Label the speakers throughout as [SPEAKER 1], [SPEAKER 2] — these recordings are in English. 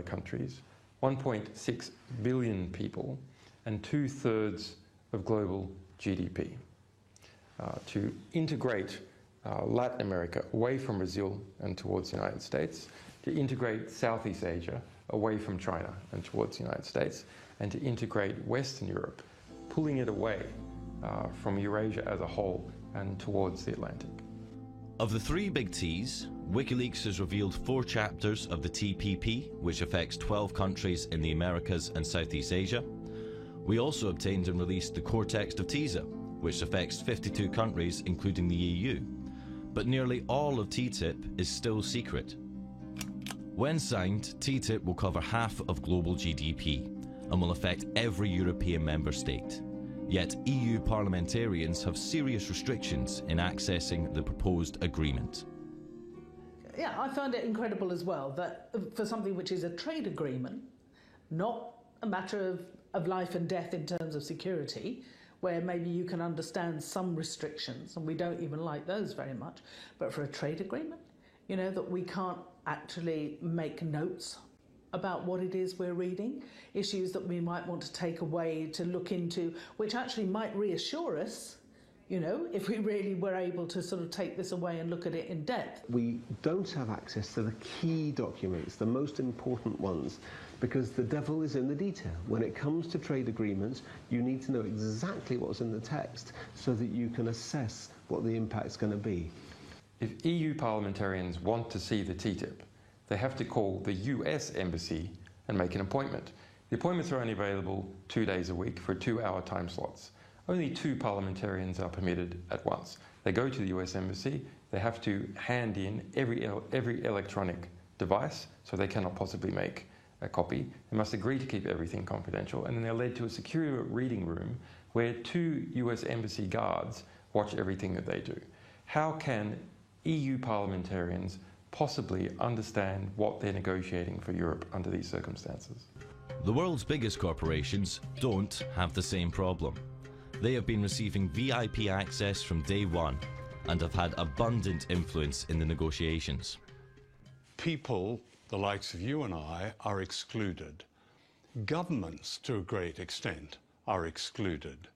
[SPEAKER 1] countries, 1.6 billion people, and 2/3 of global GDP. To integrate Latin America away from Brazil and towards the United States, to integrate Southeast Asia away from China and towards the United States, and to integrate Western Europe, pulling it away from Eurasia as a whole and towards the Atlantic.
[SPEAKER 2] Of the three big T's, WikiLeaks has revealed 4 chapters of the TPP, which affects 12 countries in the Americas and Southeast Asia. We also obtained and released the core text of TISA, which affects 52 countries, including the EU. But nearly all of TTIP is still secret. When signed, TTIP will cover half of global GDP and will affect every European member state. Yet EU parliamentarians have serious restrictions in accessing the proposed agreement.
[SPEAKER 3] Yeah, I found it incredible as well that for something which is a trade agreement, not a matter of life and death in terms of security, where maybe you can understand some restrictions, and we don't even like those very much, but for a trade agreement, you know, that we can't actually make notes about what it is we're reading, issues that we might want to take away to look into, which actually might reassure us, you know, if we really were able to sort of take this away and look at it in depth.
[SPEAKER 4] We don't have access to the key documents, the most important ones, because the devil is in the detail. When it comes to trade agreements, you need to know exactly what's in the text so that you can assess what the impact's going to be.
[SPEAKER 1] If EU parliamentarians want to see the TTIP, they have to call the US Embassy and make an appointment. The appointments are only available 2 days a week for 2-hour time slots. Only 2 parliamentarians are permitted at once. They go to the US Embassy, they have to hand in every electronic device, so they cannot possibly make a copy. They must agree to keep everything confidential, and then they're led to a secure reading room where 2 US Embassy guards watch everything that they do. How can EU parliamentarians possibly understand what they're negotiating for Europe under these circumstances?
[SPEAKER 2] The world's biggest corporations don't have the same problem. They have been receiving VIP access from day one and have had abundant influence in the negotiations.
[SPEAKER 5] People, the likes of you and I, are excluded. Governments, to a great extent, are excluded.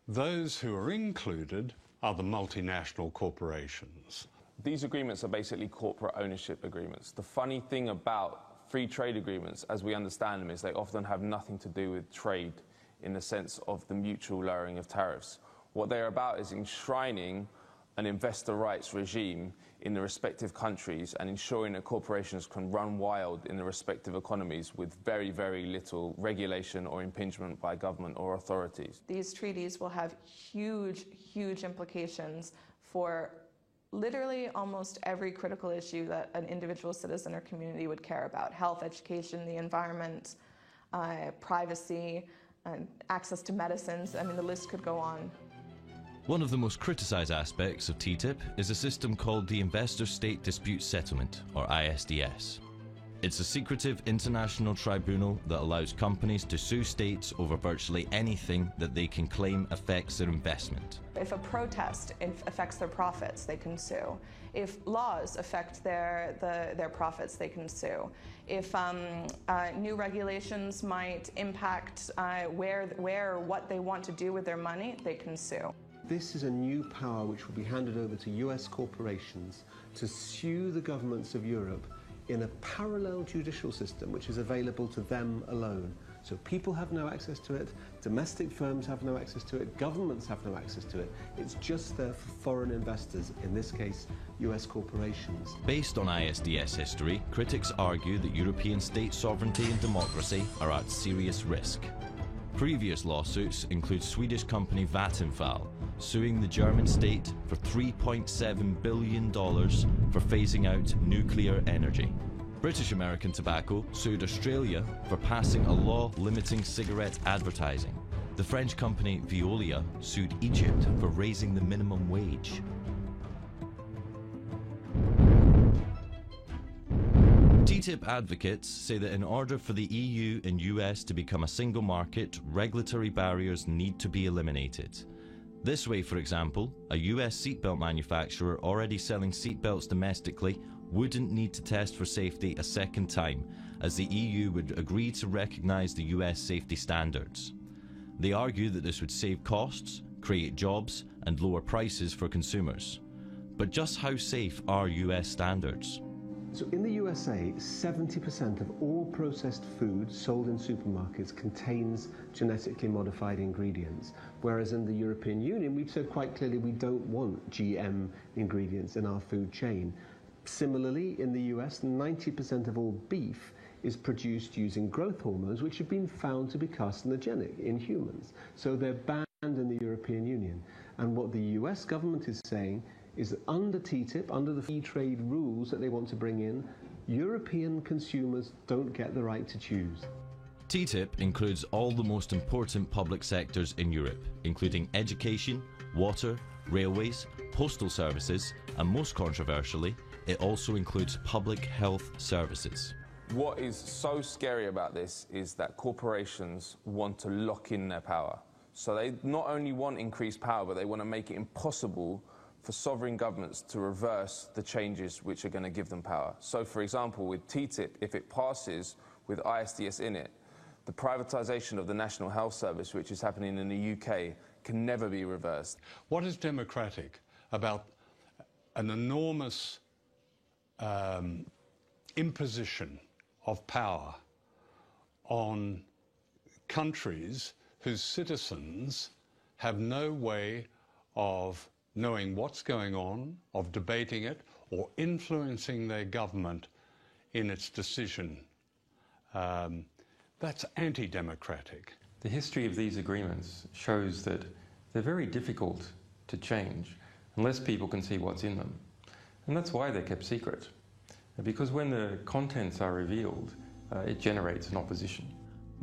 [SPEAKER 5] Those who are included are the multinational corporations.
[SPEAKER 6] These agreements are basically corporate ownership agreements. The funny thing about free trade agreements, as we understand them, is they often have nothing to do with trade in the sense of the mutual lowering of tariffs. What they're about is enshrining an investor rights regime in the respective countries and ensuring that corporations can run wild in the respective economies with very, very little regulation or impingement by government or authorities.
[SPEAKER 7] These treaties will have huge, huge implications for literally almost every critical issue that an individual citizen or community would care about: health, education, the environment, privacy, access to medicines. I mean, the list could go on.
[SPEAKER 2] One of the most criticised aspects of TTIP is a system called the Investor State Dispute Settlement, or ISDS. It's a secretive international tribunal that allows companies to sue states over virtually anything that they can claim affects their investment.
[SPEAKER 7] If a protest affects their profits, they can sue. If laws affect their profits, they can sue. If new regulations might impact what they want to do with their money, they can sue.
[SPEAKER 4] This is a new power which will be handed over to US corporations to sue the governments of Europe in a parallel judicial system which is available to them alone. So people have no access to it, domestic firms have no access to it, governments have no access to it. It's just there for foreign investors, in this case, US corporations.
[SPEAKER 2] Based on ISDS history, critics argue that European state sovereignty and democracy are at serious risk. Previous lawsuits include Swedish company Vattenfall suing the German state for $3.7 billion for phasing out nuclear energy. British American Tobacco sued Australia for passing a law limiting cigarette advertising. The French company Veolia sued Egypt for raising the minimum wage. TTIP advocates say that in order for the EU and US to become a single market, regulatory barriers need to be eliminated. This way, for example, a US seatbelt manufacturer already selling seatbelts domestically wouldn't need to test for safety a second time, as the EU would agree to recognise the US safety standards. They argue that this would save costs, create jobs, and lower prices for consumers. But just how safe are US standards?
[SPEAKER 4] So in the USA, 70% of all processed food sold in supermarkets contains genetically modified ingredients, whereas in the European Union, we've said quite clearly we don't want GM ingredients in our food chain. Similarly, in the US, 90% of all beef is produced using growth hormones, which have been found to be carcinogenic in humans. So they're banned in the European Union. And what the US government is saying is that under TTIP, under the free trade rules that they want to bring in, European consumers don't get the right to choose.
[SPEAKER 2] TTIP includes all the most important public sectors in Europe, including education, water, railways, postal services, and most controversially, it also includes public health services.
[SPEAKER 6] What is so scary about this is that corporations want to lock in their power. So they not only want increased power, but they want to make it impossible for sovereign governments to reverse the changes which are going to give them power. So, for example, with TTIP, if it passes with ISDS in it, the privatisation of the National Health Service, which is happening in the UK, can never be reversed.
[SPEAKER 5] What is democratic about an enormous imposition of power on countries whose citizens have no way of knowing what's going on, of debating it, or influencing their government in its decision? That's anti-democratic.
[SPEAKER 1] The history of these agreements shows that they're very difficult to change unless people can see what's in them. And that's why they're kept secret. Because when the contents are revealed, it generates an opposition.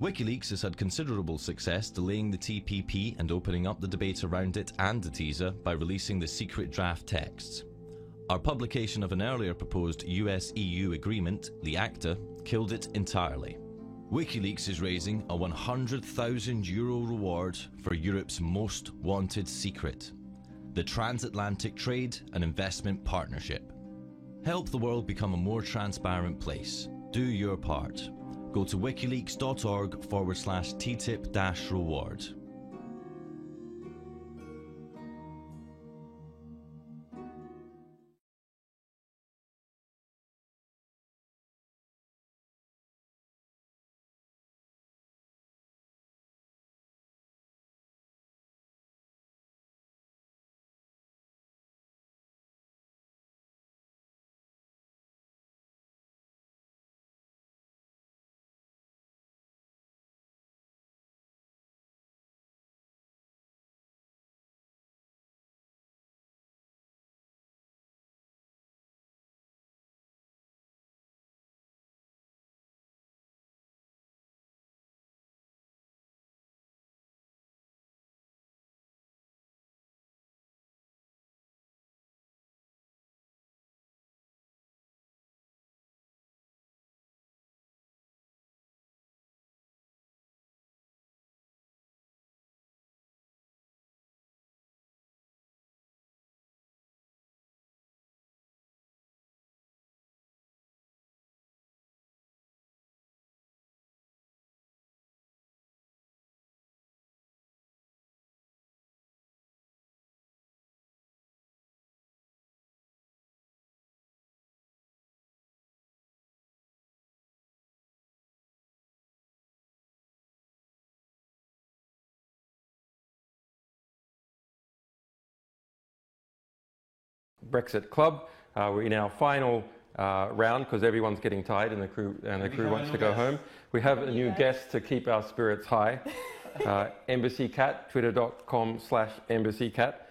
[SPEAKER 2] WikiLeaks has had considerable success delaying the TPP and opening up the debate around it and the teaser by releasing the secret draft texts. Our publication of an earlier proposed US-EU agreement, the ACTA, killed it entirely. WikiLeaks is raising a €100,000 reward for Europe's most wanted secret, the Transatlantic Trade and Investment Partnership. Help the world become a more transparent place. Do your part. Go to wikileaks.org/TTIP-reward.
[SPEAKER 1] Brexit Club. We're in our final round because everyone's getting tired and the crew wants to go home. We have a new guest to keep our spirits high. Embassy Cat, twitter.com/Embassy Cat.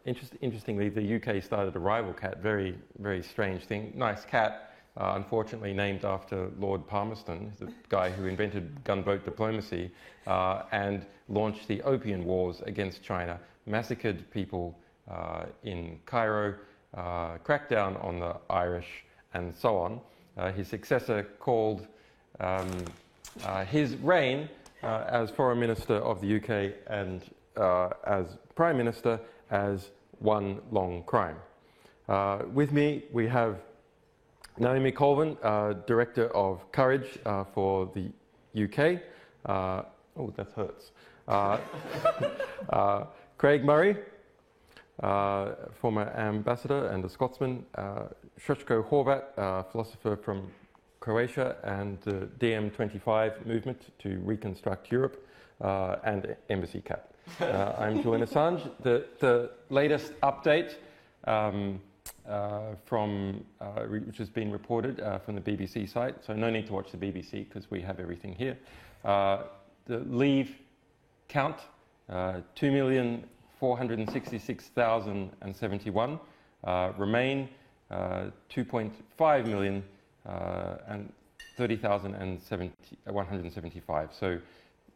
[SPEAKER 1] Interestingly, the UK started a rival cat. Very, very strange thing. Nice cat, unfortunately named after Lord Palmerston, the guy who invented gunboat diplomacy and launched the Opium Wars against China, massacred people in Cairo, cracked down on the Irish, and so on. His successor called his reign as Foreign Minister of the UK and as Prime Minister as one long crime. With me, we have Naomi Colvin, Director of Courage for the UK. Oh, that hurts. Craig Murray, former ambassador and a Scotsman. Srećko Horvat, philosopher from Croatia, and the DiEM25 movement to reconstruct Europe, and Embassy Cap. I'm Julian Assange. The latest update which has been reported from the BBC site, so no need to watch the BBC because we have everything here. The Leave count, 2,466,071. Remain, 2.5 million and 30,175. So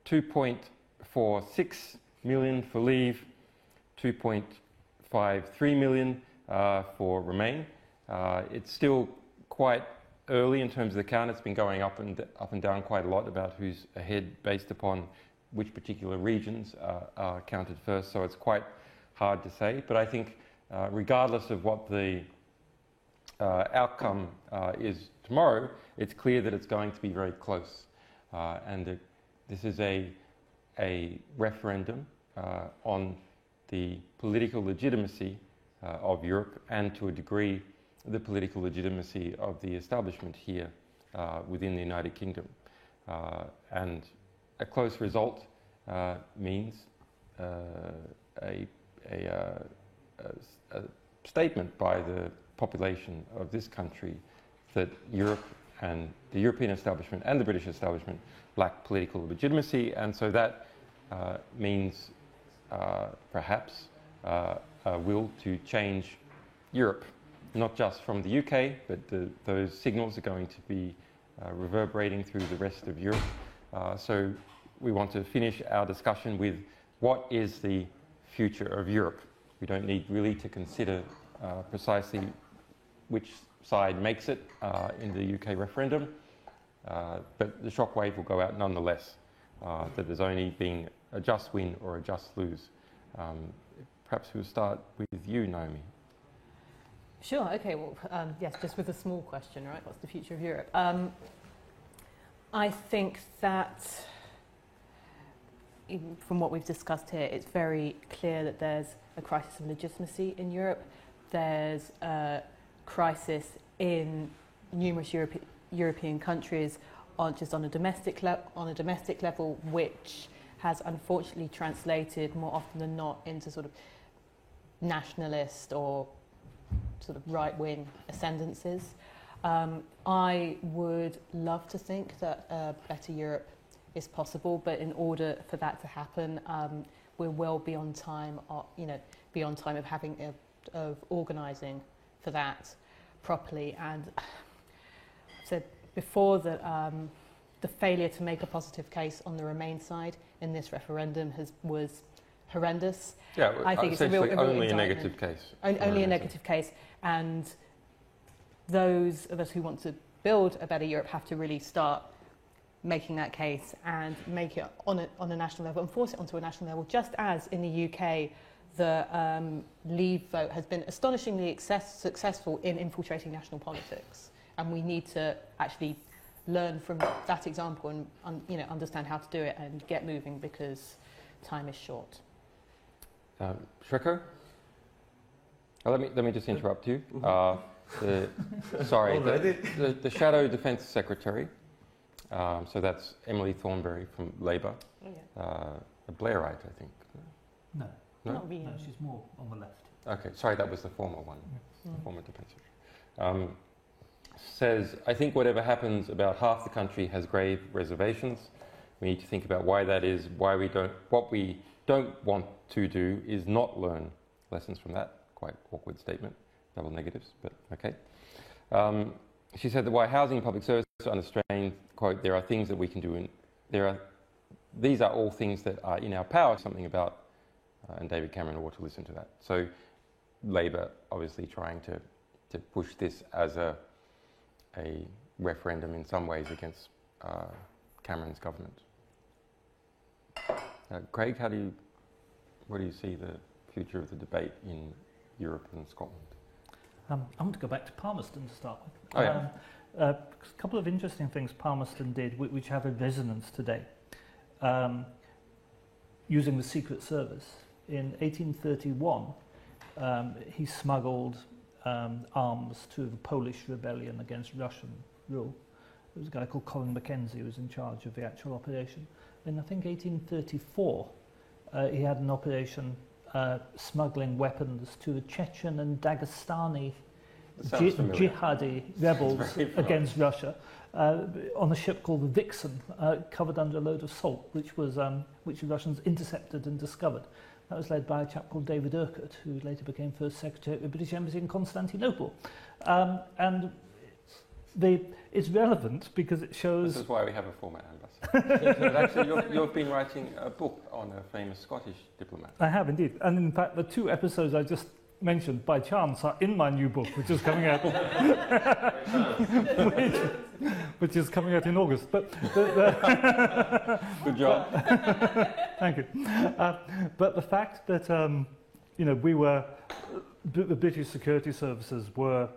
[SPEAKER 1] 2.46 million for Leave, 2.53 million for Remain. It's still quite early in terms of the count. It's been going up and down quite a lot about who's ahead based upon which particular regions are counted first. So it's quite hard to say. But I think regardless of what the outcome is tomorrow, it's clear that it's going to be very close. And this is a referendum on the political legitimacy of Europe, and to a degree the political legitimacy of the establishment here within the United Kingdom. And a close result means a statement by the population of this country that Europe and the European establishment and the British establishment lack political legitimacy, and so that means perhaps a will to change Europe, not just from the UK, but those signals are going to be reverberating through the rest of Europe. So we want to finish our discussion with what is the future of Europe. We don't need really to consider precisely which side makes it in the UK referendum, but the shockwave will go out nonetheless, that there's only been a just win or a just lose. Perhaps we'll start with you, Naomi.
[SPEAKER 8] Sure, okay, well, yes, just with a small question, right? What's the future of Europe? I think that, even from what we've discussed here, it's very clear that there's a crisis of legitimacy in Europe. There's a crisis in numerous European countries on a domestic level, which has unfortunately translated more often than not into sort of nationalist or sort of right-wing ascendancies. I would love to think that a better Europe is possible, but in order for that to happen, we're well beyond time, beyond time of organising for that properly. And I said before that the failure to make a positive case on the Remain side in this referendum was horrendous.
[SPEAKER 1] Yeah,
[SPEAKER 8] I think it's a real
[SPEAKER 1] only a negative case.
[SPEAKER 8] Only a negative case, and those of us who want to build a better Europe have to really start making that case and make it on a national level and force it onto a national level, just as in the UK the Leave vote has been astonishingly successful in infiltrating national politics, and we need to actually learn from that example and understand how to do it and get moving, because time is short.
[SPEAKER 1] Srećko? Let me just interrupt you. The Shadow Defence Secretary, so that's Emily Thornberry from Labour, a Blairite, I think.
[SPEAKER 9] No.
[SPEAKER 1] No?
[SPEAKER 8] Not really.
[SPEAKER 9] No, she's more on the left.
[SPEAKER 1] Okay, sorry, that was the former one, the former Defence Secretary. Says, I think whatever happens, about half the country has grave reservations. We need to think about why that is, what we don't want to do is not learn lessons from that. Quite awkward statement, double negatives, but okay. She said that while housing and public services are under strain, quote, there are things that we can do, these are all things that are in our power, something about, and David Cameron ought to listen to that. So Labour obviously trying to push this as a referendum in some ways against Cameron's government. Craig, what do you see the future of the debate in Europe and Scotland?
[SPEAKER 9] I want to go back to Palmerston to start with.
[SPEAKER 1] Oh, yeah.
[SPEAKER 9] A couple of interesting things Palmerston did, which have a resonance today. Using the Secret Service. In 1831, he smuggled arms to the Polish rebellion against Russian rule. There was a guy called Colin Mackenzie who was in charge of the actual operation. In, I think, 1834, he had an operation smuggling weapons to the Chechen and Dagestani jihadi rebels against Russia on a ship called the Vixen, covered under a load of salt, which the Russians intercepted and discovered. That was led by a chap called David Urquhart, who later became First Secretary of the British Embassy in Constantinople. And it's relevant because it shows...
[SPEAKER 1] This is why we have a former ambassador. Actually, you've been writing a book on a famous Scottish diplomat.
[SPEAKER 9] I have indeed. And in fact, the two episodes I just mentioned by chance are in my new book, which is coming out which is coming out in August. But
[SPEAKER 1] good job.
[SPEAKER 9] Thank you. But the fact that we were the British security services were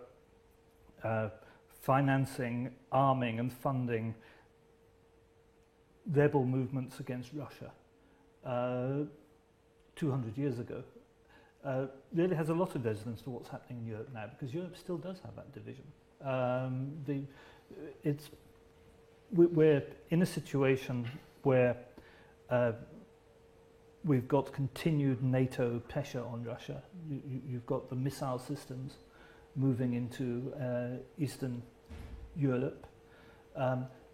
[SPEAKER 9] financing, arming, and funding rebel movements against Russia 200 years ago. Really has a lot of resonance to what's happening in Europe now, because Europe still does have that division. We're in a situation where we've got continued NATO pressure on Russia. You've got the missile systems moving into Eastern Europe.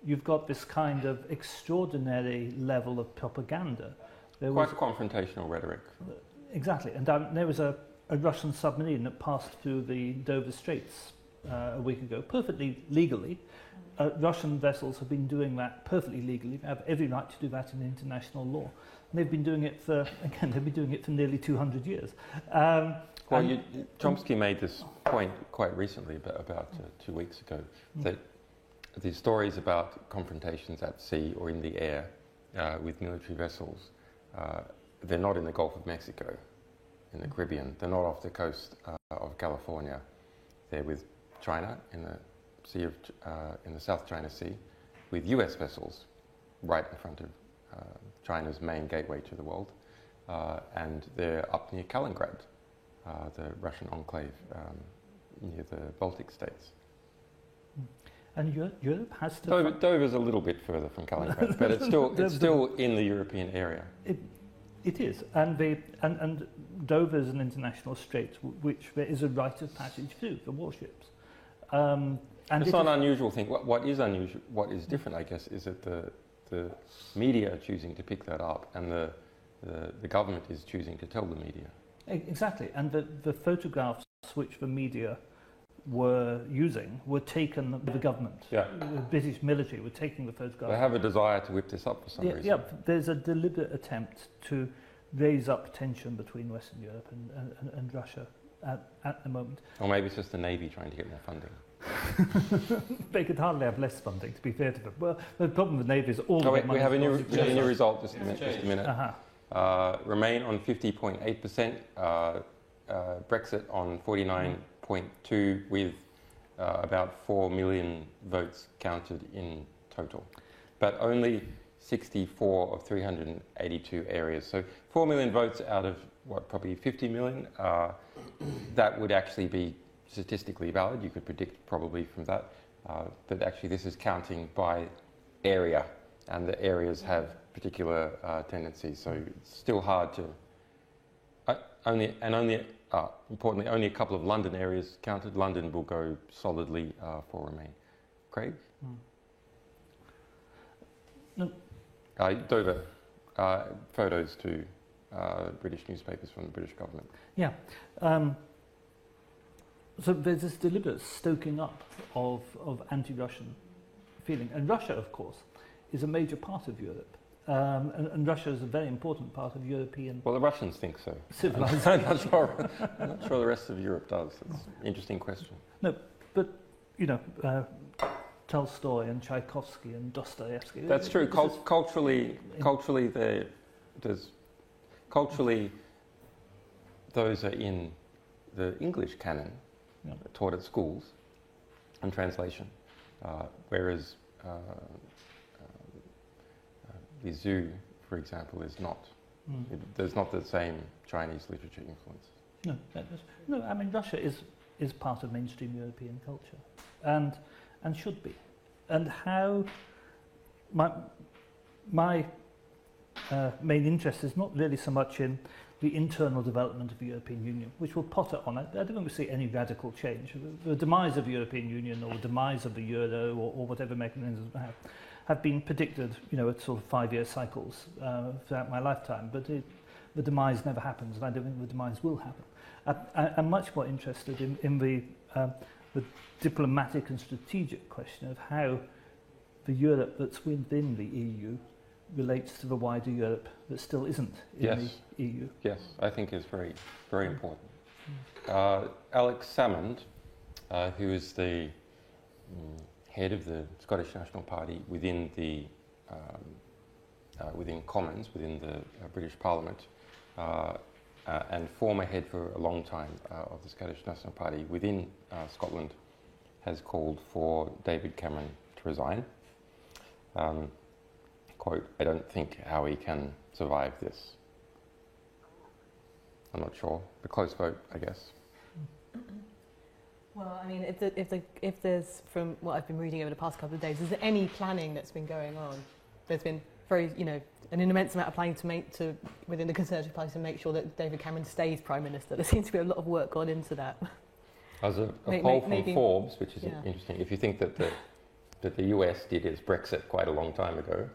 [SPEAKER 9] You've got this kind of extraordinary level of propaganda.
[SPEAKER 1] Quite confrontational rhetoric.
[SPEAKER 9] Exactly, and there was a Russian submarine that passed through the Dover Straits a week ago, perfectly legally. Russian vessels have been doing that perfectly legally. They have every right to do that in international law. And they've been doing it for nearly 200 years.
[SPEAKER 1] Chomsky made this point quite recently, about 2 weeks ago, that the stories about confrontations at sea or in the air with military vessels, they're not in the Gulf of Mexico, in the Caribbean. They're not off the coast of California. They're with China in the in the South China Sea, with U.S. vessels right in front of China's main gateway to the world, and they're up near Kaliningrad, the Russian enclave near the Baltic states.
[SPEAKER 9] And Europe has to...
[SPEAKER 1] Dover's a little bit further from Kaliningrad, but it's still in the European area.
[SPEAKER 9] It is, and Dover is an international strait, which there is a rite of passage through for warships.
[SPEAKER 1] It's not an unusual thing. What is unusual, what is different, I guess, is that the media are choosing to pick that up, and the government is choosing to tell the media.
[SPEAKER 9] Exactly, and the photographs which the media were using were taken by the government.
[SPEAKER 1] Yeah.
[SPEAKER 9] The British military were taking the photographs.
[SPEAKER 1] They have a desire to whip this up for some reason.
[SPEAKER 9] Yeah, there's a deliberate attempt to raise up tension between Western Europe and Russia at the moment.
[SPEAKER 1] Or maybe it's just the Navy trying to get more funding.
[SPEAKER 9] They could hardly have less funding, to be fair to them. Well, the problem with the Navy is all the money...
[SPEAKER 1] We have a new result, just a minute.
[SPEAKER 9] Uh-huh.
[SPEAKER 1] Remain on 50.8%, Brexit on 49.2%, with about 4 million votes counted in total. But only 64 of 382 areas. So 4 million votes out of, probably 50 million? That would actually be statistically valid. You could predict probably from that. But actually this is counting by area, and the areas have particular tendencies. So it's still hard to... importantly, only a couple of London areas counted. London will go solidly for Remain. Craig?
[SPEAKER 9] No.
[SPEAKER 1] Dover, photos to British newspapers from the British government.
[SPEAKER 9] Yeah. So there's this deliberate stoking up of anti-Russian feeling. And Russia, of course, is a major part of Europe. And Russia is a very important part of European...
[SPEAKER 1] Well, the Russians think so.
[SPEAKER 9] Civilization.
[SPEAKER 1] I'm not sure the rest of Europe does. It's an interesting question.
[SPEAKER 9] No, but, Tolstoy and Tchaikovsky and Dostoevsky...
[SPEAKER 1] That's true. Culturally, those are in the English canon, taught at schools and translation, whereas the zoo, for example, is not. There's not the same Chinese literature influence.
[SPEAKER 9] No, I mean Russia is part of mainstream European culture, and should be. And how my main interest is not really so much in the internal development of the European Union, which will potter on. I don't think we see any radical change. The demise of the European Union or the demise of the euro or whatever mechanisms have been predicted, at sort of 5-year cycles throughout my lifetime. But the demise never happens, and I don't think the demise will happen. I'm much more interested in the diplomatic and strategic question of how the Europe that's within the EU relates to the wider Europe that still isn't in the EU.
[SPEAKER 1] Yes, I think is very, very important. Alex Salmond, who is the head of the Scottish National Party within the within Commons, within the British Parliament, and former head for a long time of the Scottish National Party within Scotland, has called for David Cameron to resign. Quote, "I don't think how he can survive this." I'm not sure. A close vote, I guess.
[SPEAKER 8] Well, I mean, if there's, from what I've been reading over the past couple of days, is there any planning that's been going on? There's been very, an immense amount of planning within the Conservative Party to make sure that David Cameron stays Prime Minister. There seems to be a lot of work gone into that.
[SPEAKER 1] As a poll from Forbes, which is interesting, if you think that the US did its Brexit quite a long time ago,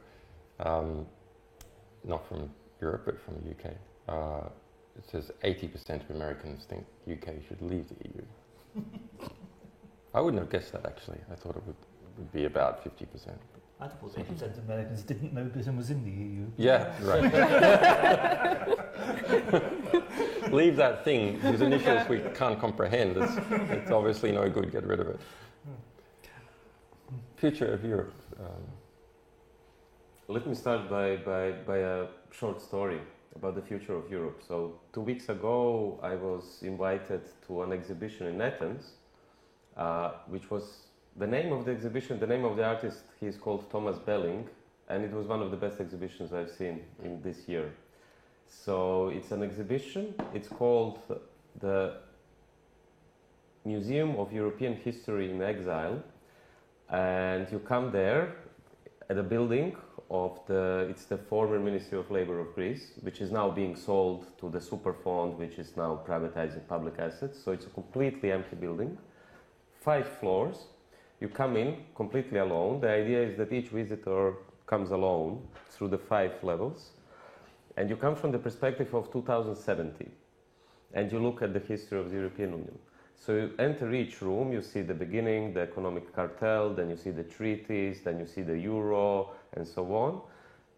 [SPEAKER 1] not from Europe but from the UK, it says 80% of Americans think UK should leave the EU. I wouldn't have guessed that, actually. I thought it would be about 50%.
[SPEAKER 9] I thought 80% of Americans didn't know Britain was in the EU.
[SPEAKER 1] Yeah, right. Leave that thing whose initials we can't comprehend. It's obviously no good. Get rid of it. Future of Europe.
[SPEAKER 10] Let me start by a short story about the future of Europe. So 2 weeks ago, I was invited to an exhibition in Athens, which was the name of the exhibition. The name of the artist, he is called Thomas Belling, and it was one of the best exhibitions I've seen in this year. So it's an exhibition. It's called the Museum of European History in Exile, and you come there at a building of it's the former Ministry of Labour of Greece, which is now being sold to the Superfund, which is now privatizing public assets. So it's a completely empty building, 5 floors. You come in completely alone. The idea is that each visitor comes alone through the 5 levels, and you come from the perspective of 2070, and you look at the history of the European Union. So you enter each room, you see the beginning, the economic cartel, then you see the treaties, then you see the euro, and so on.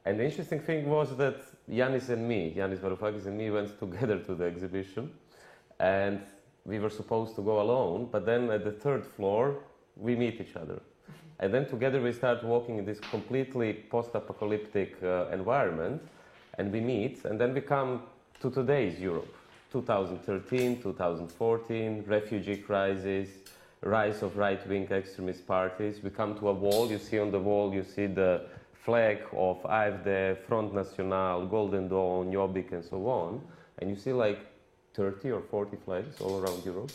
[SPEAKER 10] And the interesting thing was that Yanis Varoufakis and me went together to the exhibition, and we were supposed to go alone, but then at the 3rd floor, we meet each other. And then together we start walking in this completely post-apocalyptic environment, and we meet, and then we come to today's Europe. 2013, 2014, refugee crisis, rise of right-wing extremist parties. We come to a wall. You see on the wall, you see the flag of AfD, Front National, Golden Dawn, Jobbik, and so on. And you see like 30 or 40 flags all around Europe.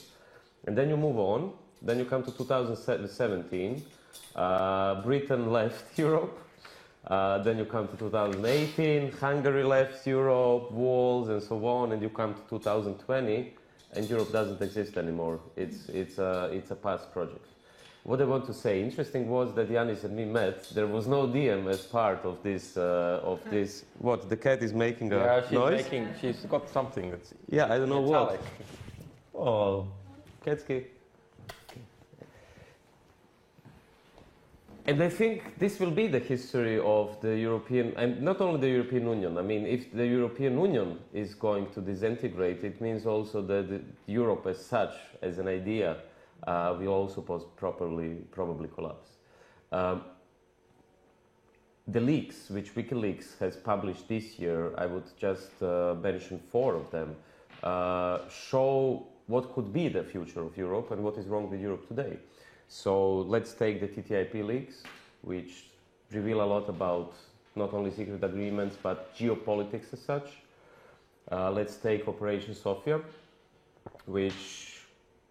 [SPEAKER 10] And then you move on. Then you come to 2017. Britain left Europe. Then you come to 2018, Hungary left Europe, walls and so on, and you come to 2020, and Europe doesn't exist anymore. It's a past project. What I want to say, interesting was that Yanis and me met. There was no DM as part of this. What, the cat is making a noise?
[SPEAKER 1] She's got something that's
[SPEAKER 10] I don't know
[SPEAKER 1] metallic.
[SPEAKER 10] what. Oh, Ketski. And I think this will be the history of the European, and not only the European Union. I mean, if the European Union is going to disintegrate, it means also that Europe as such, as an idea, will also probably collapse. The leaks, which WikiLeaks has published this year, I would just mention 4 of them, show what could be the future of Europe and what is wrong with Europe today. So let's take the TTIP leaks, which reveal a lot about not only secret agreements but geopolitics as such. Let's take Operation Sophia, which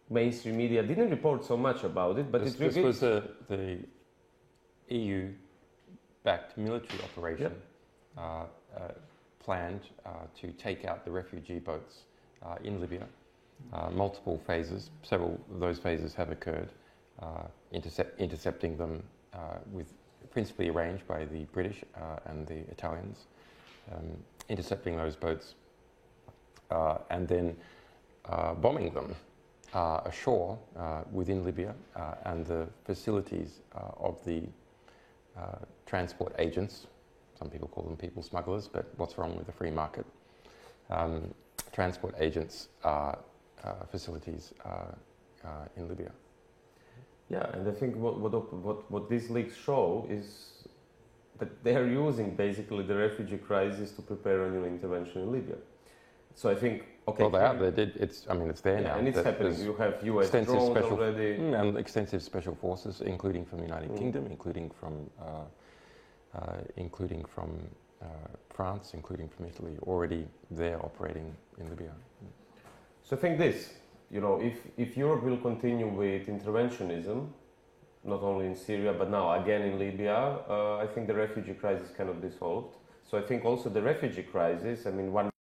[SPEAKER 10] mainstream media didn't report so much about it, but
[SPEAKER 1] this was the EU-backed military operation planned to take out the refugee boats in Libya. Multiple phases, several of those phases have occurred, intercepting them with principally arranged by the British and the Italians, intercepting those boats and then bombing them ashore within Libya and the facilities of the transport agents. Some people call them people smugglers, but what's wrong with the free market? Transport agents facilities in Libya.
[SPEAKER 10] Yeah, and I think what these leaks show is that they are using basically the refugee crisis to prepare a new intervention in Libya. So I think, okay.
[SPEAKER 1] Well, they are. They did. It's there now.
[SPEAKER 10] And it's happening. You have US drones already.
[SPEAKER 1] And extensive special forces, including from the United Kingdom, including from France, including from Italy, already there operating in Libya.
[SPEAKER 10] So I think this, if Europe will continue with interventionism, not only in Syria, but now again in Libya, I think the refugee crisis cannot be solved. So I think also the refugee crisis, one